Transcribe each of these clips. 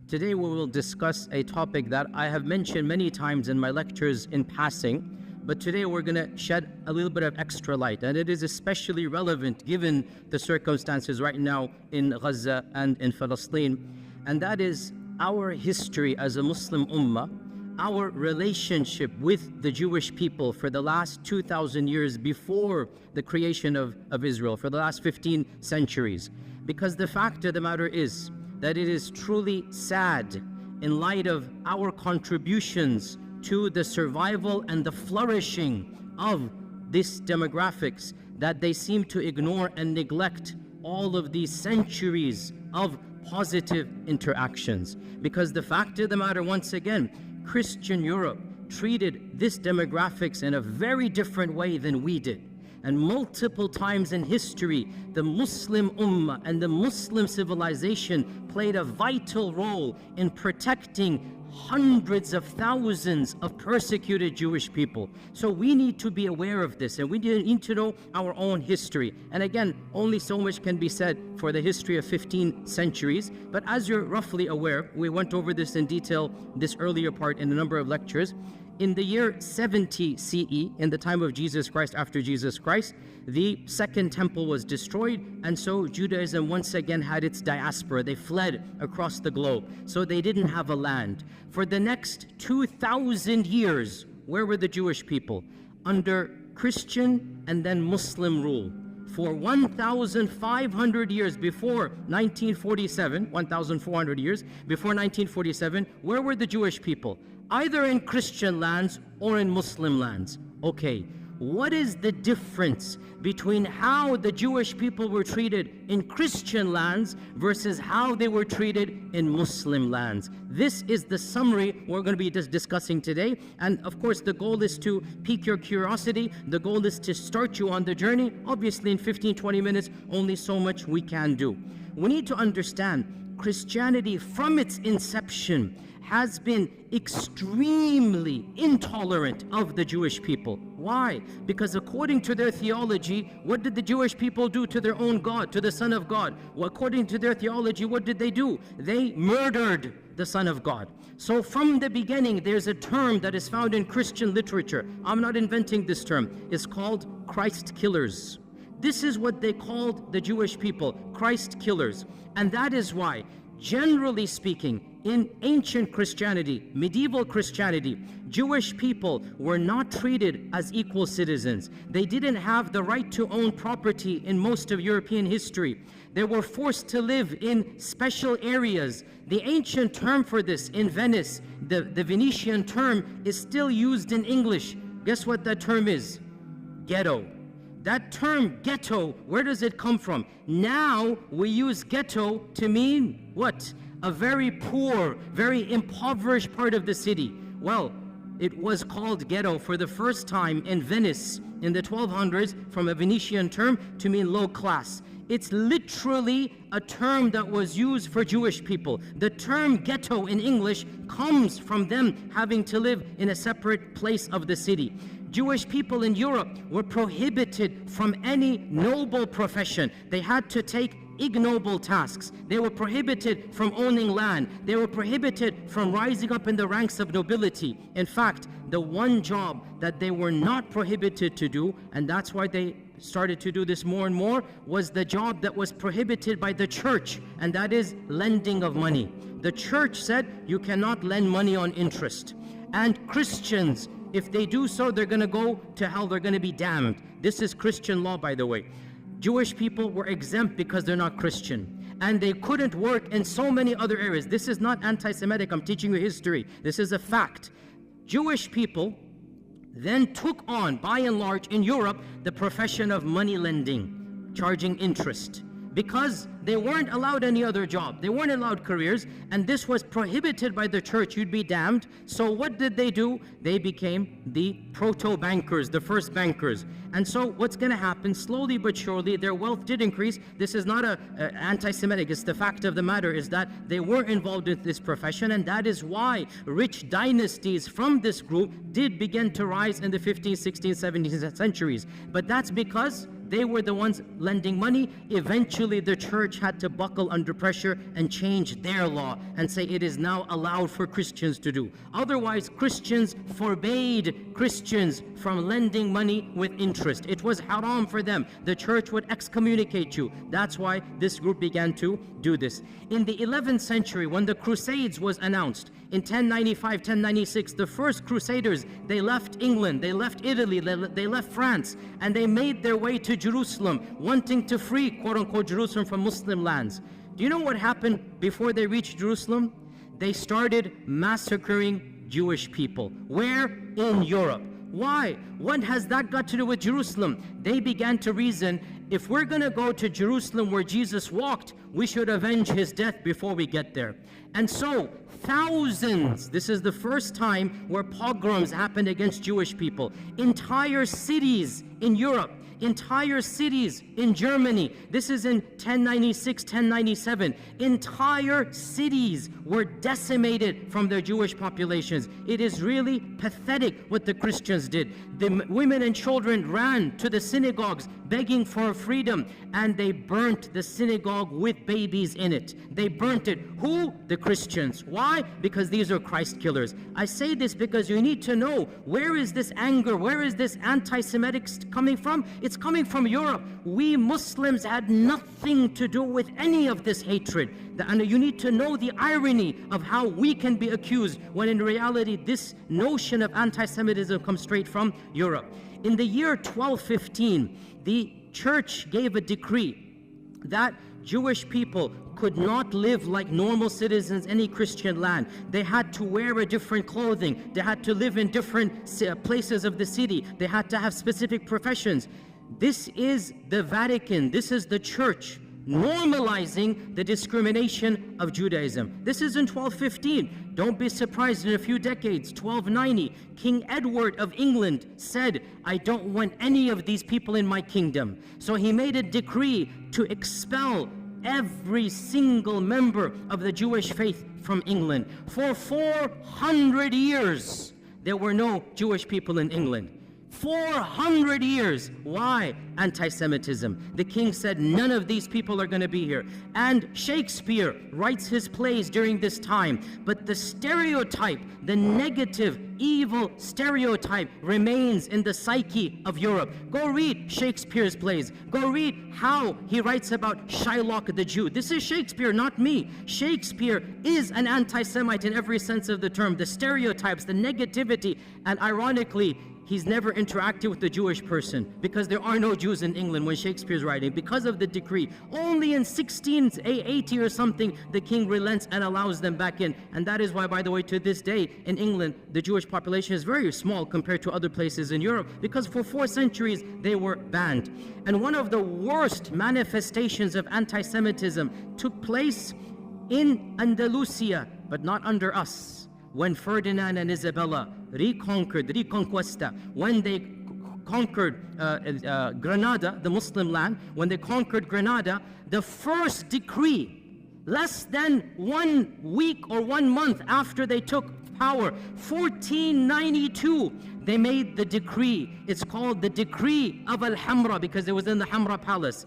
Today we will discuss a topic that I have mentioned many times in my lectures in passing, but today we're going to shed a little bit of extra light, and it is especially relevant given the circumstances right now in Gaza and in Palestine, and that is our history as a Muslim ummah, our relationship with the Jewish people for the last 2,000 years before the creation of Israel, for the last 15 centuries. Because the fact of the matter is that it is truly sad in light of our contributions to the survival and the flourishing of these demographics that they seem to ignore and neglect all of these centuries of positive interactions. Because the fact of the matter, once again, Christian Europe treated this demographics in a very different way than we did. And multiple times in history, the Muslim Ummah and the Muslim civilization played a vital role in protecting hundreds of thousands of persecuted Jewish people. So we need to be aware of this, and we need to know our own history. And again, only so much can be said for the history of 15 centuries. But as you're roughly aware, we went over this in detail this earlier part in a number of lectures. In the year 70 CE, in the time of Jesus Christ, after Jesus Christ, the Second Temple was destroyed, and so Judaism once again had its diaspora. They fled across the globe, so they didn't have a land. For the next 2,000 years, where were the Jewish people? Under Christian and then Muslim rule. For 1,500 years before 1947, 1,400 years before 1947, where were the Jewish people? Either in Christian lands or in Muslim lands. Okay, what is the difference between how the Jewish people were treated in Christian lands versus how they were treated in Muslim lands? This is the summary we're going to be discussing today. And of course, the goal is to pique your curiosity. The goal is to start you on the journey. Obviously, in 15-20 minutes, only so much we can do. We need to understand Christianity from its inception has been extremely intolerant of the Jewish people. Why? Because according to their theology, what did the Jewish people do to their own God, to the Son of God? Well, according to their theology, what did they do? They murdered the Son of God. So from the beginning, there's a term that is found in Christian literature. I'm not inventing this term. It's called Christ killers. This is what they called the Jewish people, Christ killers. And that is why, generally speaking, in ancient Christianity, medieval Christianity, Jewish people were not treated as equal citizens. They didn't have the right to own property in most of European history. They were forced to live in special areas. The ancient term for this in Venice, the Venetian term, is still used in English. Guess what that term is? Ghetto. That term ghetto, where does it come from? Now we use ghetto to mean what? A very poor, very impoverished part of the city. Well, it was called ghetto for the first time in Venice in the 1200s from a Venetian term to mean low class. It's literally a term that was used for Jewish people. The term ghetto in English comes from them having to live in a separate place of the city. Jewish people in Europe were prohibited from any noble profession. They had to take ignoble tasks. They were prohibited from owning land. They were prohibited from rising up in the ranks of nobility. In fact, the one job that they were not prohibited to do, and that's why they started to do this more and more, was the job that was prohibited by the church, and that is lending of money. The church said you cannot lend money on interest. And Christians, if they do so, they're going to go to hell, they're going to be damned. This is Christian law, by the way. Jewish people were exempt because they're not Christian, and they couldn't work in so many other areas. This is not anti-Semitic, I'm teaching you history. This is a fact. Jewish people then took on, by and large in Europe, the profession of money lending, charging interest, because they weren't allowed any other job. They weren't allowed careers, and this was prohibited by the church. You'd be damned. So what did they do? They became the proto-bankers, the first bankers. And so what's going to happen, slowly but surely, their wealth did increase. This is not anti-Semitic. It's the fact of the matter is that they were involved in this profession, and that is why rich dynasties from this group did begin to rise in the 15th, 16th, 17th centuries. But that's because They were the ones lending money. Eventually, the church had to buckle under pressure and change their law and say it is now allowed for Christians to do. Otherwise, Christians forbade Christians from lending money with interest. It was haram for them. The church would excommunicate you. That's why this group began to do this. In the 11th century, when the Crusades was announced, in 1095, 1096, the first Crusaders, they left England, they left Italy, they left France, and they made their way to Jerusalem, wanting to free, quote-unquote, Jerusalem from Muslim lands. Do you know what happened before they reached Jerusalem? They started massacring Jewish people. Where? In Europe. Why? What has that got to do with Jerusalem? They began to reason, if we're going to go to Jerusalem where Jesus walked, we should avenge his death before we get there. And so, thousands, this is the first time where pogroms happened against Jewish people. Entire cities in Europe, entire cities in Germany, this is in 1096, 1097, entire cities were decimated from their Jewish populations. It is really pathetic what the Christians did. The women and children ran to the synagogues begging for freedom, and they burnt the synagogue with babies in it. They burnt it. Who? The Christians. Why? Because these are Christ killers. I say this because you need to know, where is this anger, where is this anti-Semitic coming from? It's coming from Europe. We Muslims had nothing to do with any of this hatred. And you need to know the irony of how we can be accused when in reality this notion of anti-Semitism comes straight from Europe. In the year 1215, the church gave a decree that Jewish people could not live like normal citizens in any Christian land. They had to wear a different clothing. They had to live in different places of the city. They had to have specific professions. This is the Vatican. This is the church normalizing the discrimination of Judaism. This is in 1215. Don't be surprised in a few decades, 1290, King Edward of England said, I don't want any of these people in my kingdom. So he made a decree to expel every single member of the Jewish faith from England. For 400 years, there were no Jewish people in England. 400 years. Why? Anti-Semitism. The king said none of these people are going to be here. And Shakespeare writes his plays during this time. But the stereotype, the negative, evil stereotype remains in the psyche of Europe. Go read Shakespeare's plays. Go read how he writes about Shylock the Jew. This is Shakespeare, not me. Shakespeare is an anti-Semite in every sense of the term. The stereotypes, the negativity, and ironically, he's never interacted with the Jewish person because there are no Jews in England when Shakespeare's writing because of the decree. Only in 1680 or something, the king relents and allows them back in. And that is why, by the way, to this day in England, the Jewish population is very small compared to other places in Europe because for 4 centuries they were banned. And one of the worst manifestations of anti-Semitism took place in Andalusia, but not under us. When Ferdinand and Isabella Reconquista, when they conquered Granada, the Muslim land, when they conquered Granada, the first decree, less than 1 week or 1 month after they took power, 1492, they made the decree. It's called the Decree of Al-Hamra because it was in the Hamra Palace.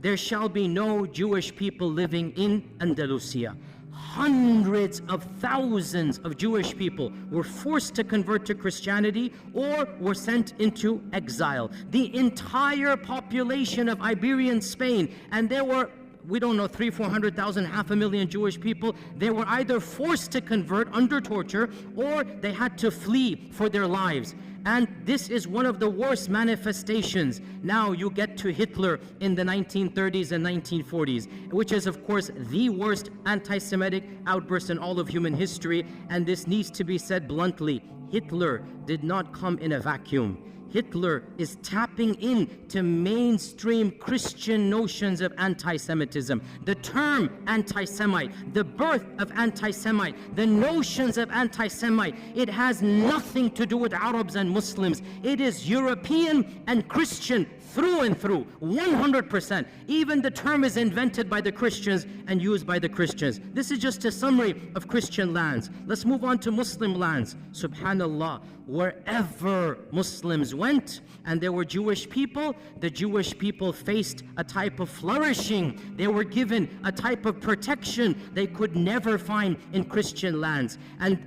There shall be no Jewish people living in Andalusia. Hundreds of thousands of Jewish people were forced to convert to Christianity or were sent into exile. The entire population of Iberian Spain, and there were, we don't know, 300,000-400,000, 500,000 Jewish people, they were either forced to convert under torture or they had to flee for their lives. And this is one of the worst manifestations. Now you get to Hitler in the 1930s and 1940s, which is of course the worst anti-Semitic outburst in all of human history. And this needs to be said bluntly. Hitler did not come in a vacuum. Hitler is tapping into mainstream Christian notions of anti-Semitism. The term anti-Semite, the birth of anti-Semite, the notions of anti-Semite, it has nothing to do with Arabs and Muslims. It is European and Christian through and through, 100%. Even the term is invented by the Christians and used by the Christians. This is just a summary of Christian lands. Let's move on to Muslim lands. Subhanallah, wherever Muslims went and there were Jewish Jewish people faced a type of flourishing. They were given a type of protection they could never find in Christian lands. And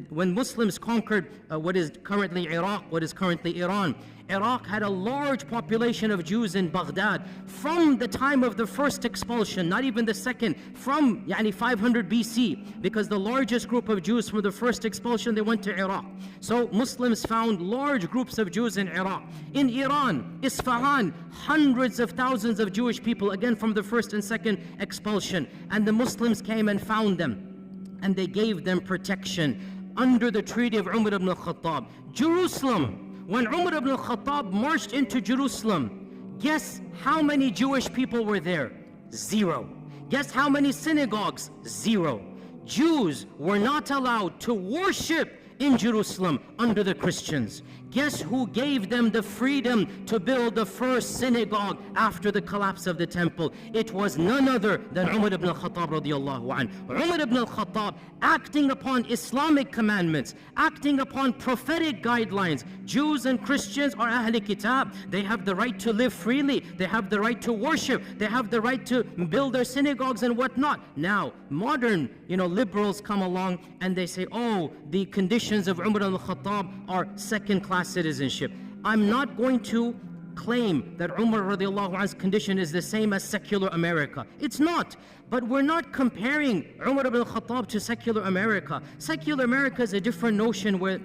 when Muslims conquered what is currently Iraq, what is currently Iran, Iraq had a large population of Jews in Baghdad from the time of the first expulsion, not even the second, from 500 BC, because the largest group of Jews from the first expulsion, they went to Iraq. So Muslims found large groups of Jews in Iraq. In Iran, Isfahan, hundreds of thousands of Jewish people, again from the first and second expulsion. And the Muslims came and found them, and they gave them protection under the treaty of Umar ibn al-Khattab. Jerusalem, when Umar ibn al-Khattab marched into Jerusalem, guess how many Jewish people were there? 0. Guess how many synagogues? 0. Jews were not allowed to worship in Jerusalem under the Christians. Guess who gave them the freedom to build the first synagogue after the collapse of the temple? It was none other than Umar ibn al-Khattab radiallahu anh. Umar ibn al-Khattab, acting upon Islamic commandments, acting upon prophetic guidelines. Jews and Christians are Ahl Kitab. They have the right to live freely. They have the right to worship. They have the right to build their synagogues and whatnot. Now, modern, liberals come along and they say, oh, the conditions of Umar al-Khattab are second-class citizenship. I'm not going to claim that Umar radiallahu anhu's condition is the same as secular America. It's not. But we're not comparing Umar ibn al-Khattab to secular America. Secular America is a different notion where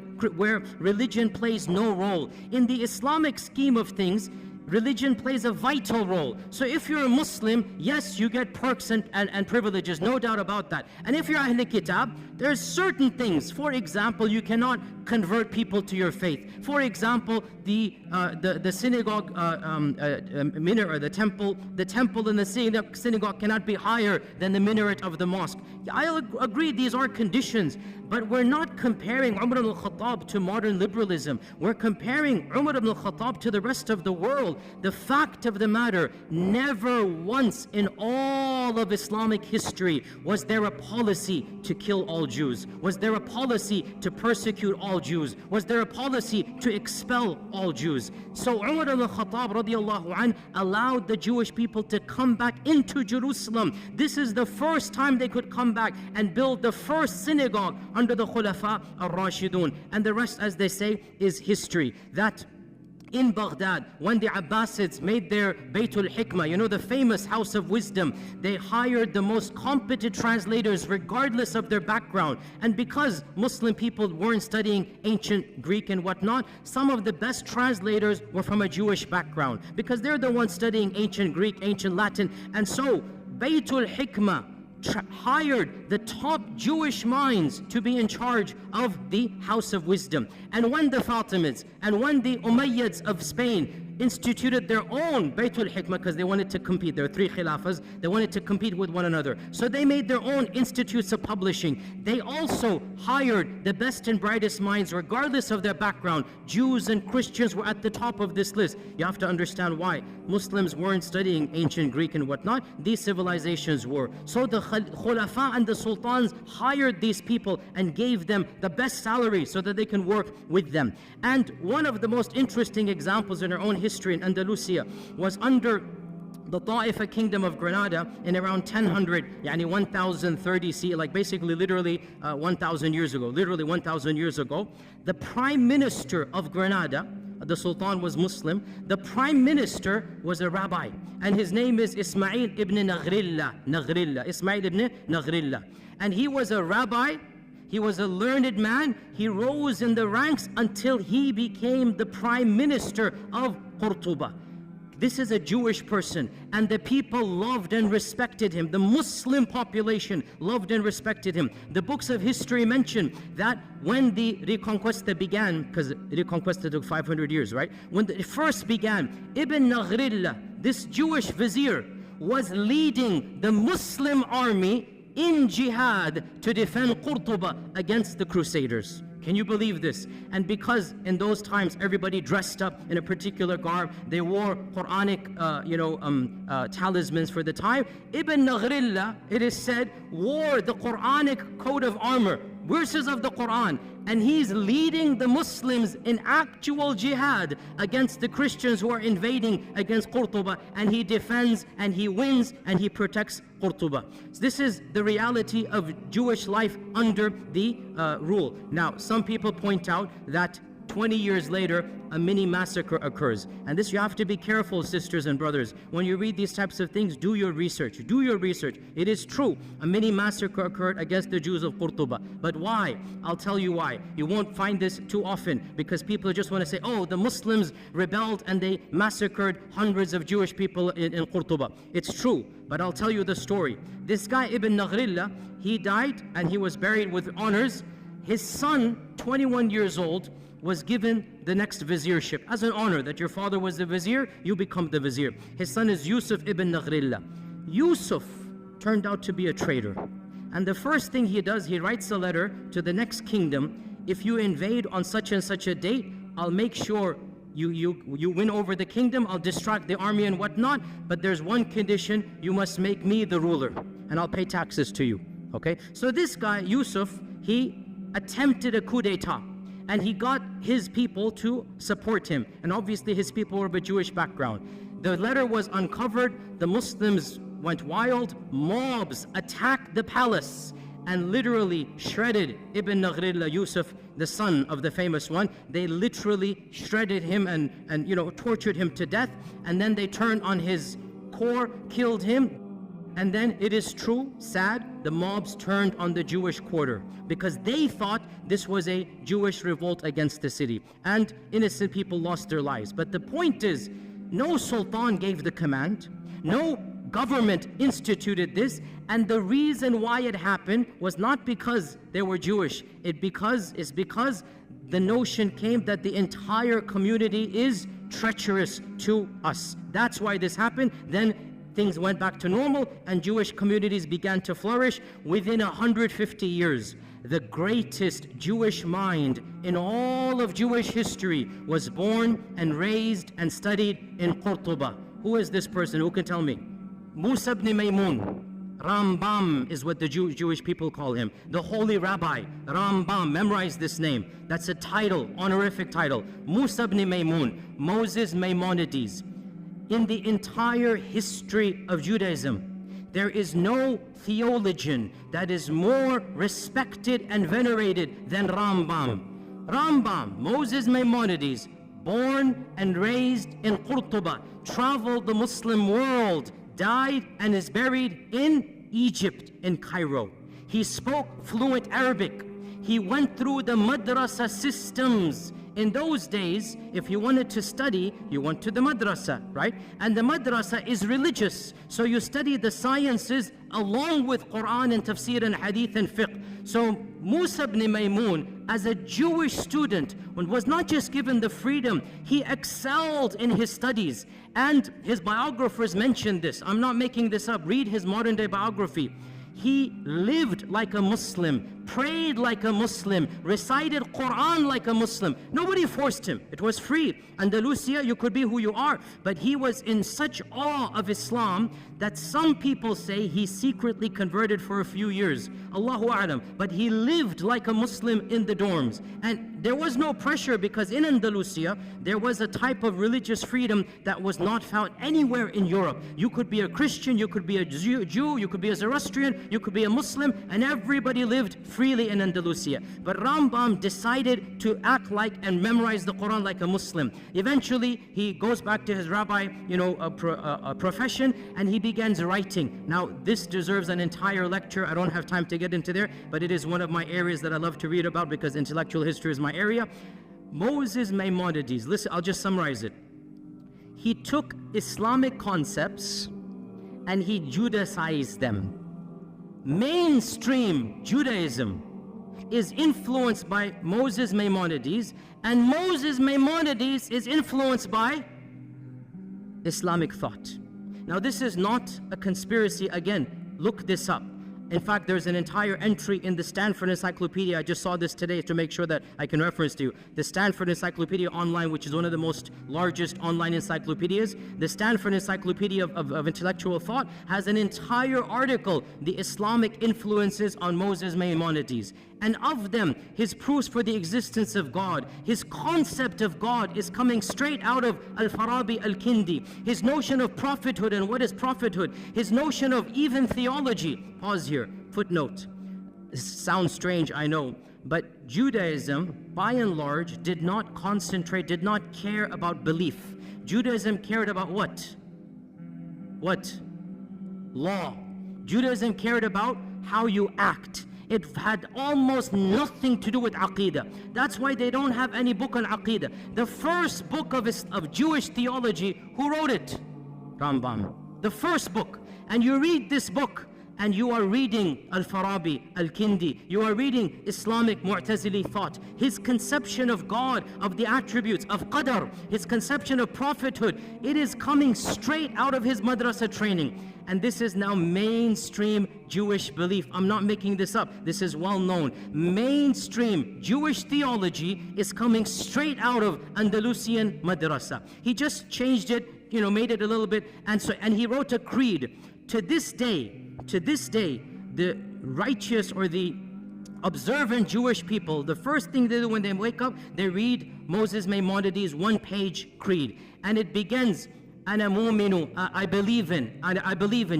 religion plays no role. In the Islamic scheme of things, religion plays a vital role. So if you're a Muslim, yes, you get perks and privileges, no doubt about that. And if you're Ahl Kitab, there's certain things. For example, you cannot convert people to your faith. For example, the synagogue minaret, or the temple in the synagogue cannot be higher than the minaret of the mosque. I agree, these are conditions, but we're not comparing Umar ibn al-Khattab to modern liberalism. We're comparing Umar ibn al-Khattab to the rest of the world. The fact of the matter, never once in all of Islamic history was there a policy to kill all Jews. Was there a policy to persecute all Jews? Was there a policy to expel all Jews? So Umar ibn al-Khattab radiallahu anh allowed the Jewish people to come back into Jerusalem. This is the first time they could come back and build the first synagogue under the Khulafa al-Rashidun. And the rest, as they say, is history. That in Baghdad, when the Abbasids made their Baytul Hikmah, the famous house of wisdom, they hired the most competent translators regardless of their background. And because Muslim people weren't studying ancient Greek and whatnot, some of the best translators were from a Jewish background, because they're the ones studying ancient Greek, ancient Latin. And so Baytul Hikmah hired the top Jewish minds to be in charge of the House of Wisdom. And when the Fatimids and when the Umayyads of Spain instituted their own Baytul Hikmah, because they wanted to compete, there are 3 khilafas, they wanted to compete with one another. So they made their own institutes of publishing. They also hired the best and brightest minds regardless of their background. Jews and Christians were at the top of this list. You have to understand why. Muslims weren't studying ancient Greek and whatnot. These civilizations were. So the Khulafa and the Sultans hired these people and gave them the best salary so that they can work with them. And one of the most interesting examples in our own history in Andalusia was under the Ta'ifa kingdom of Granada in around 1000, 1030 CE, like basically literally 1000 years ago, the prime minister of Granada, the Sultan was Muslim, the prime minister was a rabbi, and his name is Ismail ibn Ismail ibn Naghrilla. And he was a rabbi, he was a learned man, he rose in the ranks until he became the prime minister of Qurtuba. This is a Jewish person, and the people loved and respected him. The Muslim population loved and respected him. The books of history mention that when the Reconquista began, because Reconquista took 500 years, right? When it first began, Ibn Naghrilla, this Jewish vizier, was leading the Muslim army in jihad to defend Qurtuba against the Crusaders. Can you believe this? And because in those times everybody dressed up in a particular garb, they wore Quranic talismans for the time, Ibn Naghrilla, it is said, wore the Quranic coat of armor, verses of the Quran, and he's leading the Muslims in actual jihad against the Christians who are invading against Qurtuba, and he defends and he wins and he protects Qurtuba. So this is the reality of Jewish life under the rule. Now, some people point out that 20 years later, a mini massacre occurs. And this, you have to be careful, sisters and brothers. When you read these types of things, do your research. Do your research. It is true, a mini massacre occurred against the Jews of Qurtuba. But why? I'll tell you why. You won't find this too often, because people just want to say, oh, the Muslims rebelled and they massacred hundreds of Jewish people in Qurtuba. It's true, but I'll tell you the story. This guy, Ibn Naghrillah, he died and he was buried with honors. His son, 21 years old, was given the next viziership as an honor, that your father was the vizier, you become the vizier. His son is Yusuf ibn Naghrillah. Yusuf turned out to be a traitor. And the first thing he does, he writes a letter to the next kingdom. If you invade on such and such a date, I'll make sure you win over the kingdom, I'll distract the army and whatnot, but there's one condition, you must make me the ruler, and I'll pay taxes to you. Okay? So this guy, Yusuf, he attempted a coup d'etat. And he got his people to support him. And obviously his people were of a Jewish background. The letter was uncovered. The Muslims went wild. Mobs attacked the palace and literally shredded Ibn Naghrillah, Yusuf, the son of the famous one. They literally shredded him and tortured him to death. And then they turned on his core, killed him. And then it is true, sad, the mobs turned on the Jewish quarter because they thought this was a Jewish revolt against the city. And innocent people lost their lives. But the point is, no sultan gave the command, no government instituted this, and the reason why it happened was not because they were Jewish. It's because the notion came that the entire community is treacherous to us. That's why this happened. Then things went back to normal and Jewish communities began to flourish. Within 150 years, the greatest Jewish mind in all of Jewish history was born and raised and studied in Qurtuba. Who is this person? Who can tell me? Musa ibn Maymun. Rambam is what the Jewish people call him. The holy rabbi, Rambam. Memorize this name. That's a title, honorific title. Musa ibn Maymun, Moses Maimonides. In the entire history of Judaism, there is no theologian that is more respected and venerated than Rambam. Rambam, Moses Maimonides, born and raised in Qurtuba, traveled the Muslim world, died and is buried in Egypt, in Cairo. He spoke fluent Arabic. He went through the madrasa systems. In those days, if you wanted to study, you went to the madrasa, right? And the madrasa is religious. So you study the sciences along with Quran and tafsir and hadith and fiqh. So Musa ibn Maymun, as a Jewish student, was not just given the freedom, he excelled in his studies. And his biographers mentioned this. I'm not making this up. Read his modern day biography. He lived like a Muslim, prayed like a Muslim, recited Quran like a Muslim. Nobody forced him. It was free. Andalusia, you could be who you are. But he was in such awe of Islam that some people say he secretly converted for a few years. Allahu A'lam. But he lived like a Muslim in the dorms. And there was no pressure because in Andalusia, there was a type of religious freedom that was not found anywhere in Europe. You could be a Christian, you could be a Jew, you could be a Zoroastrian, you could be a Muslim, and everybody lived freely in Andalusia. But Rambam decided to act like and memorize the Quran like a Muslim. Eventually, he goes back to his rabbi, profession, and he begins writing. Now, this deserves an entire lecture. I don't have time to get into there, but it is one of my areas that I love to read about because intellectual history is my area. Moses Maimonides, listen, I'll just summarize it. He took Islamic concepts and he Judaicized them. Mainstream Judaism is influenced by Moses Maimonides, and Moses Maimonides is influenced by Islamic thought. Now, this is not a conspiracy. Again, look this up. In fact, there's an entire entry in the Stanford Encyclopedia. I just saw this today to make sure that I can reference to you. The Stanford Encyclopedia Online, which is one of the most largest online encyclopedias. The Stanford Encyclopedia of Intellectual Thought has an entire article, The Islamic Influences on Moses Maimonides. And of them, his proofs for the existence of God, his concept of God is coming straight out of Al-Farabi Al-Kindi. His notion of prophethood and what is prophethood, his notion of even theology. Pause here, footnote. This sounds strange, I know, but Judaism, by and large, did not concentrate, did not care about belief. Judaism cared about what? What? Law. Judaism cared about how you act. It had almost nothing to do with Aqidah. That's why they don't have any book on Aqidah. The first book of Jewish theology, who wrote it? Rambam. The first book. And you read this book, and you are reading Al-Farabi, Al-Kindi, you are reading Islamic Mu'tazili thought, his conception of God, of the attributes, of Qadr, his conception of prophethood, it is coming straight out of his madrasa training. And this is now mainstream Jewish belief. I'm not making this up. This is well known. Mainstream Jewish theology is coming straight out of Andalusian madrasa. He just changed it, made it a little bit, and he wrote a creed. To this day, the righteous or the observant Jewish people, the first thing they do when they wake up, they read Moses Maimonides' one-page creed. And it begins, Ana mu'minu, I believe in.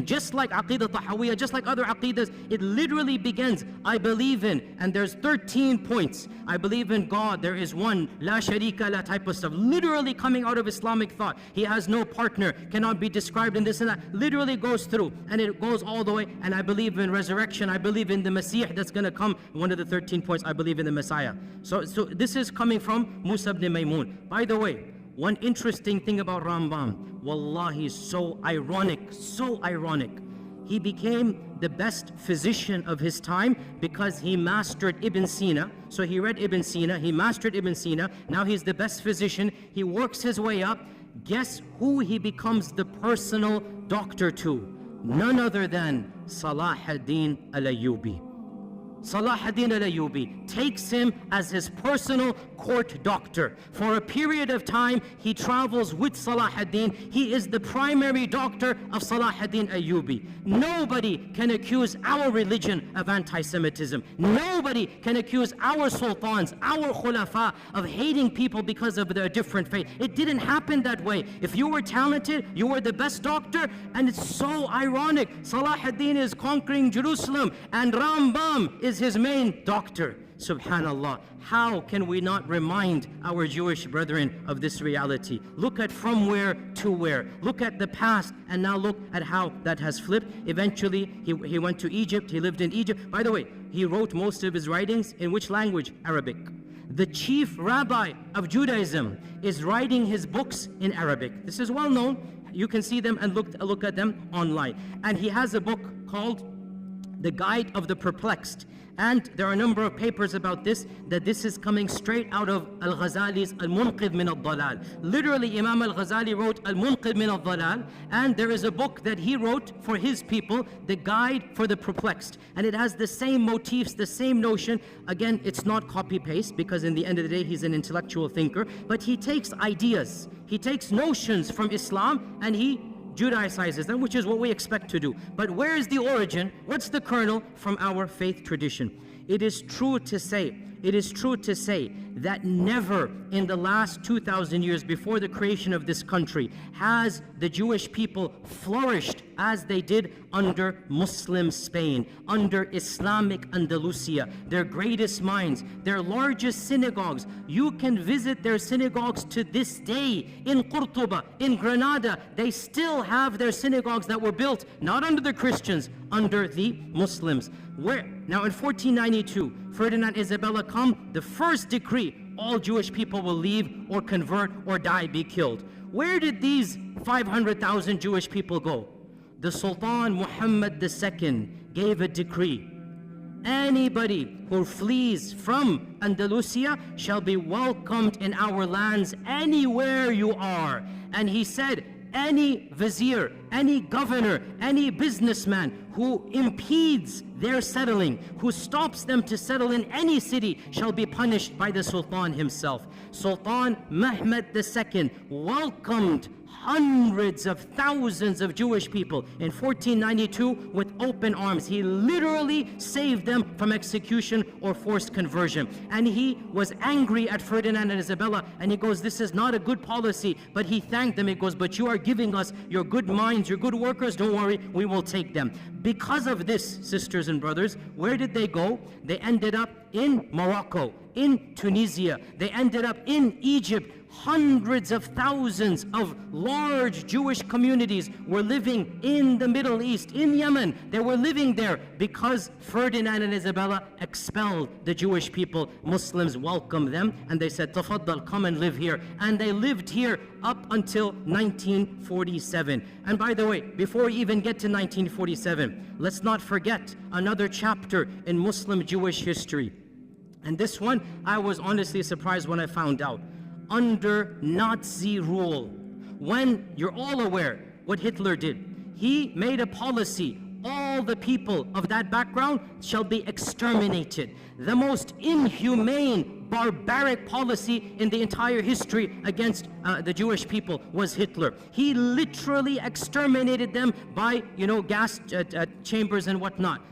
Just like Aqidah Tahawiyya, just like other Aqidas, it literally begins, I believe in. And there's 13 points. I believe in God, there is one, la sharika la type of stuff. Literally coming out of Islamic thought. He has no partner, cannot be described in this and that. Literally goes through, and it goes all the way. And I believe in resurrection, I believe in the Messiah that's going to come. One of the 13 points, I believe in the Messiah. So this is coming from Musa ibn Maymun. By the way, one interesting thing about Rambam, wallahi, so ironic. He became the best physician of his time because he mastered Ibn Sina. So he read Ibn Sina, he mastered Ibn Sina, now he's the best physician. He works his way up. Guess who he becomes the personal doctor to? None other than Salah ad-Din al-Ayyubi. Salah ad-Din al-Ayyubi takes him as his personal court doctor. For a period of time, he travels with Salah ad-Din. He is the primary doctor of Salah ad-Din Ayyubi. Nobody can accuse our religion of anti-Semitism. Nobody can accuse our sultans, our khulafa, of hating people because of their different faith. It didn't happen that way. If you were talented, you were the best doctor, and it's so ironic. Salah ad-Din is conquering Jerusalem, and Rambam is his main doctor. Subhanallah. How can we not remind our Jewish brethren of this reality? Look at from where to where. Look at the past, and now look at how that has flipped. Eventually, he went to Egypt. He lived in Egypt. By the way, he wrote most of his writings in which language? Arabic. The chief rabbi of Judaism is writing his books in Arabic. This is well known. You can see them and look at them online. And he has a book called The Guide of the Perplexed. And there are a number of papers about this, that this is coming straight out of Al-Ghazali's Al-Munqidh min al-Dalal. Literally, Imam Al-Ghazali wrote Al-Munqidh min al-Dalal, and there is a book that he wrote for his people, The Guide for the Perplexed. And it has the same motifs, the same notion. Again, it's not copy-paste, because in the end of the day, he's an intellectual thinker, but he takes ideas, he takes notions from Islam, and he Judaicizes them, which is what we expect to do. But where is the origin? What's the kernel? From our faith tradition. It is true to say that never in the last 2,000 years before the creation of this country has the Jewish people flourished as they did under Muslim Spain, under Islamic Andalusia, their greatest minds, their largest synagogues. You can visit their synagogues to this day in Qurtuba, in Granada. They still have their synagogues that were built not under the Christians, under the Muslims. Now in 1492, Ferdinand Isabella come, the first decree, all Jewish people will leave or convert or die, be killed. Where did these 500,000 Jewish people go? The Sultan Muhammad II gave a decree. Anybody who flees from Andalusia shall be welcomed in our lands anywhere you are. And he said, any vizier, any governor, any businessman who impedes their settling, who stops them to settle in any city, shall be punished by the Sultan himself. Sultan Mehmed II welcomed hundreds of thousands of Jewish people in 1492 with open arms. He literally saved them from execution or forced conversion. And he was angry at Ferdinand and Isabella, and he goes, this is not a good policy. But he thanked them. He goes, but you are giving us your good minds, your good workers. Don't worry, we will take them. Because of this, sisters and brothers, where did they go? They ended up in Morocco, in Tunisia. They ended up in Egypt. Hundreds of thousands of large Jewish communities were living in the Middle East, in Yemen. They were living there because Ferdinand and Isabella expelled the Jewish people. Muslims welcomed them and they said, Tafaddal, come and live here. And they lived here up until 1947. And by the way, before we even get to 1947, let's not forget another chapter in Muslim Jewish history. And this one, I was honestly surprised when I found out. Under Nazi rule, when you're all aware what Hitler did, he made a policy, all the people of that background shall be exterminated. The most inhumane, barbaric policy in the entire history against the Jewish people was Hitler. He literally exterminated them by, gas chambers and whatnot.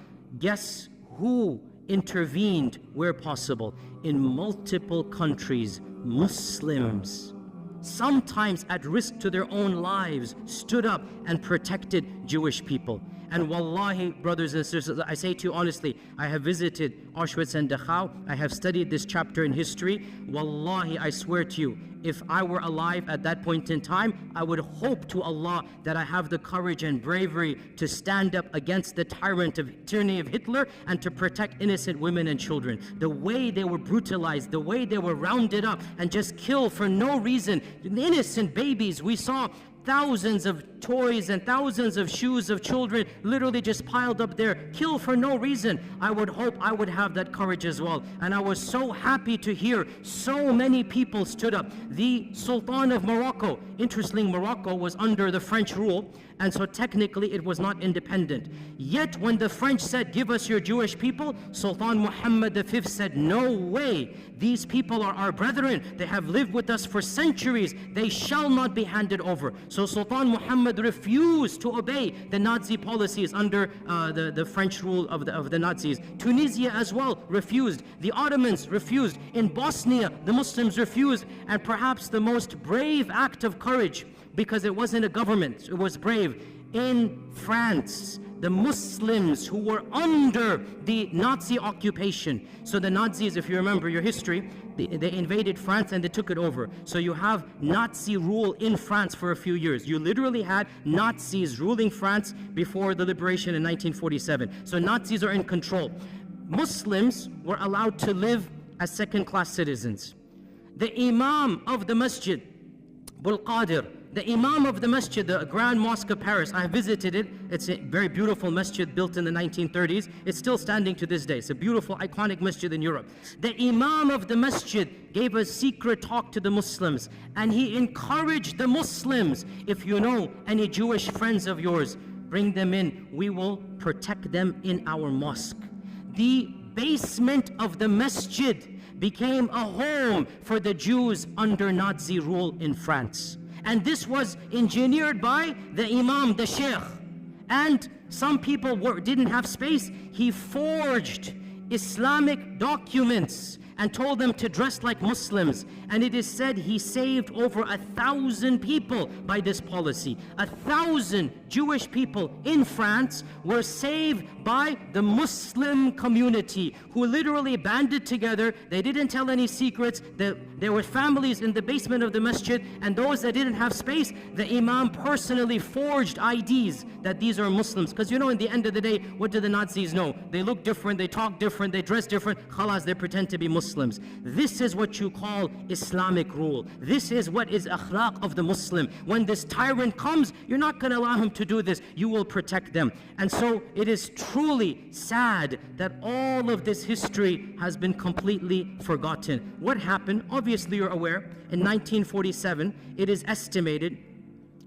Guess who intervened where possible? In multiple countries, Muslims, sometimes at risk to their own lives, stood up and protected Jewish people. And wallahi, brothers and sisters, I say to you honestly, I have visited Auschwitz and Dachau. I have studied this chapter in history. Wallahi, I swear to you, if I were alive at that point in time, I would hope to Allah that I have the courage and bravery to stand up against the tyranny of Hitler and to protect innocent women and children. The way they were brutalized, the way they were rounded up and just killed for no reason. Innocent babies, we saw thousands of toys and thousands of shoes of children literally just piled up there, killed for no reason. I would hope I would have that courage as well. And I was so happy to hear so many people stood up. The Sultan of Morocco, interestingly, Morocco was under the French rule, and so technically it was not independent. Yet when the French said, give us your Jewish people, Sultan Muhammad V said, no way. These people are our brethren. They have lived with us for centuries. They shall not be handed over. So Sultan Muhammad refused to obey the Nazi policies under the French rule of the Nazis. Tunisia as well refused. The Ottomans refused. In Bosnia, the Muslims refused. And perhaps the most brave act of courage, because it wasn't a government, it was brave. In France, the Muslims who were under the Nazi occupation. So the Nazis, if you remember your history, they invaded France and they took it over. So you have Nazi rule in France for a few years. You literally had Nazis ruling France before the liberation in 1947. So Nazis are in control. Muslims were allowed to live as second-class citizens. The Imam of the Masjid, Bul Qadir, the Imam of the Masjid, the Grand Mosque of Paris, I visited it. It's a very beautiful masjid built in the 1930s. It's still standing to this day. It's a beautiful, iconic masjid in Europe. The Imam of the Masjid gave a secret talk to the Muslims, and he encouraged the Muslims, if you know any Jewish friends of yours, bring them in. We will protect them in our mosque. The basement of the masjid became a home for the Jews under Nazi rule in France. And this was engineered by the Imam, the Sheikh. And some people didn't have space. He forged Islamic documents and told them to dress like Muslims. And it is said he saved over 1,000 people by this policy. 1,000 Jewish people in France were saved by the Muslim community, who literally banded together. They didn't tell any secrets. There were families in the basement of the masjid, and those that didn't have space, the Imam personally forged IDs that these are Muslims. Because in the end of the day, what do the Nazis know? They look different, they talk different, they dress different. Khalas, they pretend to be Muslims. This is what you call Islamic rule. This is what is akhlaq of the Muslim. When this tyrant comes, you're not going to allow him to do this. You will protect them. And so it is truly sad that all of this history has been completely forgotten. What happened? Obviously, you're aware, in 1947, it is estimated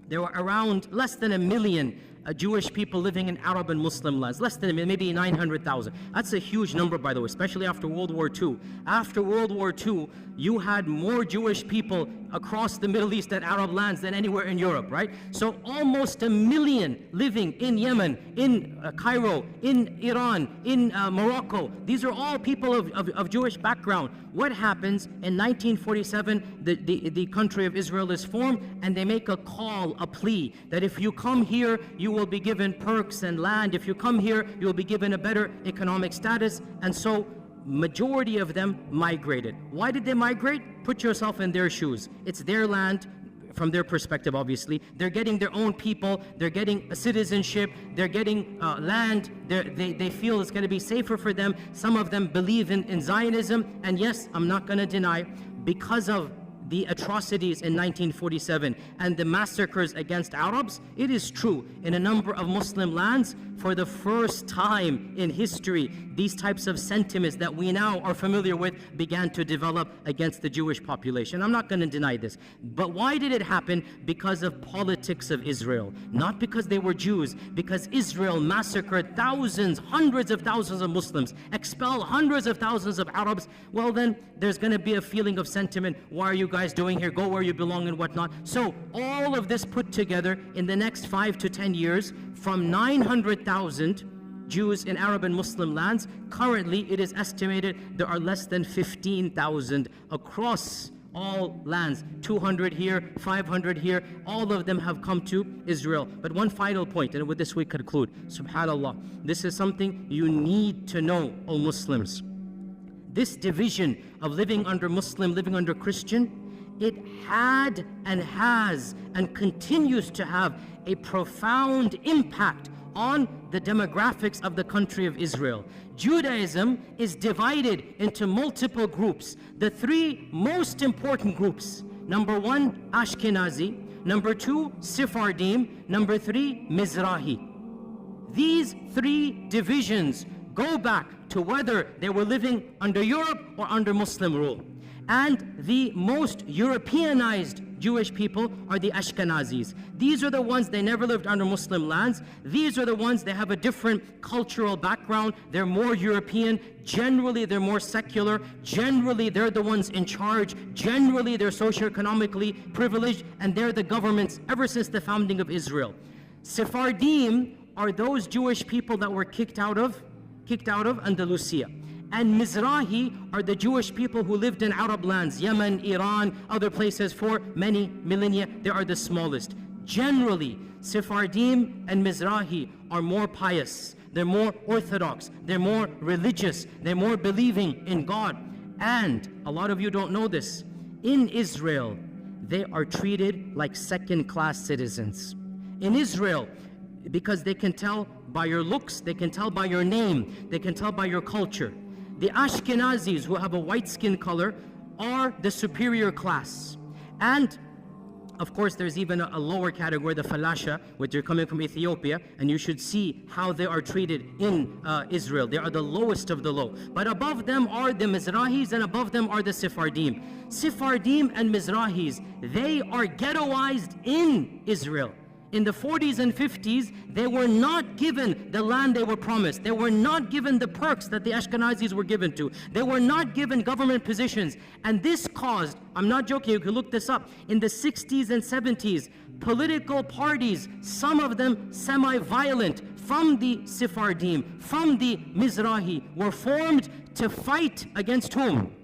There were around less than 1 million Jewish people living in Arab and Muslim lands, less than maybe 900,000. That's a huge number, by the way, especially after World War II. After World War II, you had more Jewish people across the Middle East and Arab lands than anywhere in Europe, right? So almost 1 million living in Yemen, in Cairo, in Iran, in Morocco. These are all people of Jewish background. What happens in 1947? The country of Israel is formed, and they make a call, a plea, that if you come here, you will be given perks and land. If you come here, you will be given a better economic status. And so majority of them migrated. Why did they migrate? Put yourself in their shoes. It's their land. From their perspective, obviously, they're getting their own people, they're getting a citizenship, they're getting land, they feel it's going to be safer for them. Some of them believe in Zionism, and yes, I'm not going to deny, because of the atrocities in 1947 and the massacres against Arabs, it is true, in a number of Muslim lands, for the first time in history, these types of sentiments that we now are familiar with began to develop against the Jewish population. I'm not going to deny this. But why did it happen? Because of politics of Israel. Not because they were Jews, because Israel massacred thousands, hundreds of thousands of Muslims, expelled hundreds of thousands of Arabs. Well then, there's going to be a feeling of sentiment. Why are you guys doing here? Go where you belong and whatnot. So all of this put together in the next 5 to 10 years, from 900,000 Jews in Arab and Muslim lands, currently it is estimated there are less than 15,000 across all lands. 200 here, 500 here, all of them have come to Israel. But one final point, and with this we conclude. SubhanAllah, this is something you need to know, O Muslims. This division of living under Muslim, living under Christian, it had and has and continues to have a profound impact on the demographics of the country of Israel. Judaism is divided into multiple groups. The three most important groups: number one, Ashkenazi; number two, Sephardim; number three, Mizrahi. These three divisions go back to whether they were living under Europe or under Muslim rule. And the most Europeanized Jewish people are the Ashkenazis. These are the ones, they never lived under Muslim lands. These are the ones, they have a different cultural background. They're more European. Generally, they're more secular. Generally, they're the ones in charge. Generally, they're socioeconomically privileged, and they're the governments ever since the founding of Israel. Sephardim are those Jewish people that were kicked out of Andalusia. And Mizrahi are the Jewish people who lived in Arab lands, Yemen, Iran, other places for many millennia. They are the smallest. Generally, Sephardim and Mizrahi are more pious. They're more orthodox. They're more religious. They're more believing in God. And a lot of you don't know this. In Israel, they are treated like second-class citizens. In Israel, because they can tell by your looks, they can tell by your name, they can tell by your culture. The Ashkenazis, who have a white skin color, are the superior class. And of course, there's even a lower category, the Falasha, which are coming from Ethiopia, and you should see how they are treated in Israel. They are the lowest of the low. But above them are the Mizrahis, and above them are the Sephardim. Sephardim and Mizrahis, they are ghettoized in Israel. In the 40s and 50s, they were not given the land they were promised. They were not given the perks that the Ashkenazis were given to. They were not given government positions. And this caused, I'm not joking, you can look this up, in the 60s and 70s, political parties, some of them semi-violent, from the Sephardim, from the Mizrahi, were formed to fight against whom?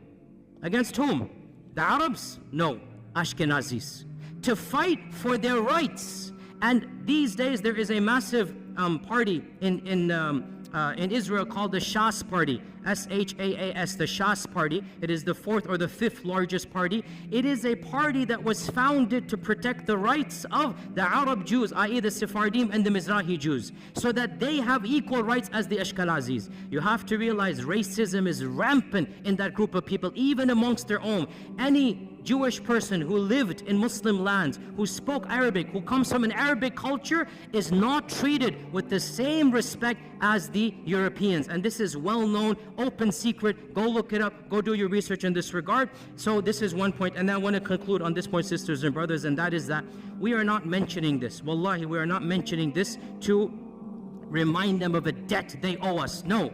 Against whom? The Arabs? No, Ashkenazis. To fight for their rights. And these days there is a massive party in Israel called the Shas Party, S-H-A-A-S, the Shas Party. It is the fourth or the fifth largest party. It is a party that was founded to protect the rights of the Arab Jews, i.e. the Sephardim and the Mizrahi Jews, so that they have equal rights as the Ashkenazis. You have to realize racism is rampant in that group of people, even amongst their own. Any Jewish person who lived in Muslim lands, who spoke Arabic, who comes from an Arabic culture, is not treated with the same respect as the Europeans. And this is well known open secret. Go look it up. Go do your research in this regard. So this is one point. And then I want to conclude on this point, sisters and brothers, and that is that we are not mentioning this. Wallahi, we are not mentioning this to remind them of a debt they owe us. No.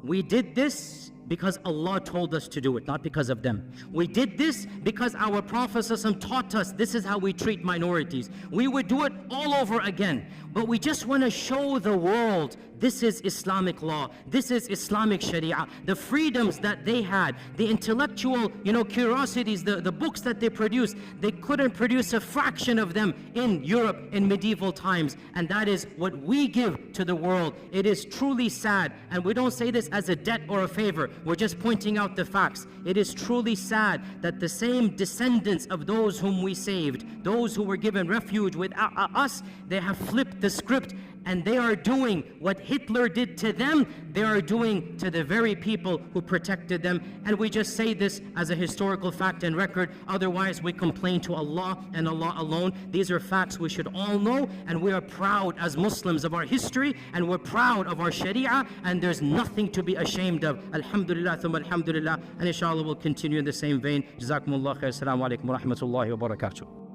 We did this because Allah told us to do it, not because of them. We did this because our Prophet ﷺ taught us this is how we treat minorities. We would do it all over again, but we just want to show the world this is Islamic law, this is Islamic Sharia. The freedoms that they had, the intellectual, curiosities, the books that they produced, they couldn't produce a fraction of them in Europe in medieval times. And that is what we give to the world. It is truly sad, and we don't say this as a debt or a favor. We're just pointing out the facts. It is truly sad that the same descendants of those whom we saved, those who were given refuge with us, they have flipped the script, and they are doing what Hitler did to them, they are doing to the very people who protected them. And we just say this as a historical fact and record. Otherwise, we complain to Allah and Allah alone. These are facts we should all know, and we are proud as Muslims of our history, and we're proud of our Sharia, and there's nothing to be ashamed of. Alhamdulillah, thumma alhamdulillah, and inshallah we'll continue in the same vein. Jazakumullah khair. Assalamu alaikum wa rahmatullahi wa barakatuh.